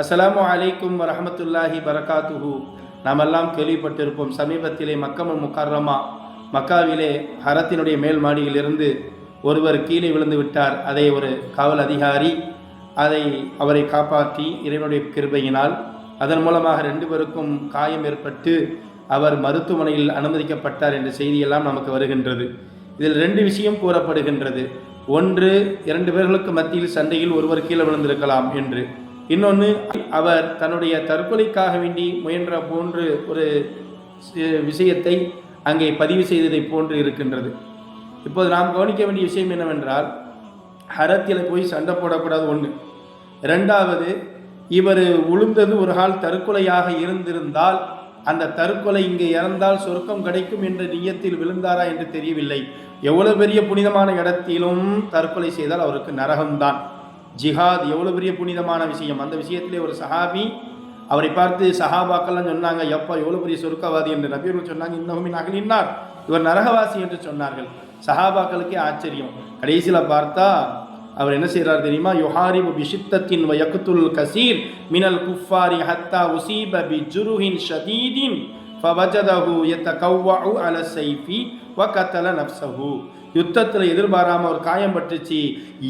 அஸ்ஸலாமு அலைக்கும் வரஹமத்துல்லாஹி பரகாத்துஹு. நாமெல்லாம் கேள்விப்பட்டிருப்போம், சமீபத்திலே மக்கமுல் முக்கர்ரமா மக்காவிலே ஹரத்தினுடைய மேல் மாடியிலிருந்து ஒருவர் கீழே விழுந்து விட்டார். அதை ஒரு காவல் அதிகாரி அவரை காப்பாற்றி இறைவனுடைய கிருபையினால் அதன் மூலமாக 2 பேருக்கும் காயம் ஏற்பட்டு அவர் மருத்துவமனையில் அனுமதிக்கப்பட்டார் என்ற செய்தியெல்லாம் நமக்கு வருகின்றது. இதில் 2 விஷயம் கூறப்படுகின்றது. ஒன்று, 2 பேர்களுக்கு மத்தியில் சண்டையில் ஒருவர் கீழே விழுந்திருக்கலாம் என்று. இன்னொன்று, அவர் தன்னுடைய தற்கொலைக்காக வேண்டி முயன்ற போன்று ஒரு விஷயத்தை அங்கே பதிவு செய்ததை போன்று இருக்கின்றது. இப்போது நாம் கவனிக்க வேண்டிய விஷயம் என்னவென்றால், ஹரத்தில் போய் சண்டை போடக்கூடாது ஒன்று. 2வது, இவர் உளுந்தது ஒரு கால் தற்கொலையாக இருந்திருந்தால் அந்த தற்கொலை இங்கே இறந்தால் சொர்க்கம் கிடைக்கும் என்ற நியத்தில் விழுந்தாரா என்று தெரியவில்லை. எவ்வளவு பெரிய புனிதமான இடத்திலும் தற்கொலை செய்தால் அவருக்கு நரகம்தான். ஜிஹாத் எவ்வளோ பெரிய புனிதமான விஷயம். அந்த விஷயத்திலே ஒரு சஹாபி அவரை பார்த்து சஹாபாக்கள்லாம் சொன்னாங்க, எப்பா எவ்வளோ பெரிய சொர்க்கவாதி என்று. நபியர்கள் சொன்னாங்க, இன்னும் நகலினார், இவர் நரகவாசி என்று சொன்னார்கள். சஹாபாக்களுக்கே ஆச்சரியம். கடைசியில் பார்த்தா அவர் என்ன செய்கிறார் தெரியுமா? யுஹாரிபு பிஷித்தத்தின் வயக்குத்துல் கசீர் மினல் குஃபாரி ஹத்தா உசீப பி ஜுருஹின் ஷதீதின் ஃபவஜதஹு யதகவ்வஉ அல ஸைஃபி வகதல நஃப்ஸஹு. யுத்தத்தில் எதிர்பாராமல் அவர் காயம் பட்டுச்சு,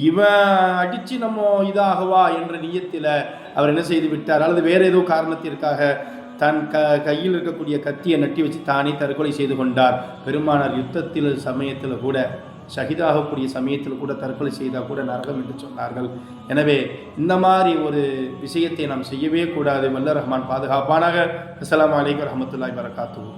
இவன் அடித்து நம்ம இதாகவா என்ற நியத்தில் அவர் என்ன செய்து விட்டார், அல்லது வேறு ஏதோ காரணத்திற்காக தன் கையில் இருக்கக்கூடிய கத்தியை நட்டி வச்சு தானே தற்கொலை செய்து கொண்டார். பெருமானார் யுத்தத்தில் சமயத்தில் கூட, ஷஹீதாகக்கூடிய சமயத்தில் கூட தற்கொலை செய்தால் கூட நரகம் என்று சொன்னார்கள். எனவே இந்த மாதிரி ஒரு விஷயத்தை நாம் செய்யவே கூடாது. வல்ல ரஹ்மான் பாதுகாப்பானாக. அஸ்ஸலாமு அலைக்கும் வரஹ்மத்துல்லாஹி வபரகாத்துஹு.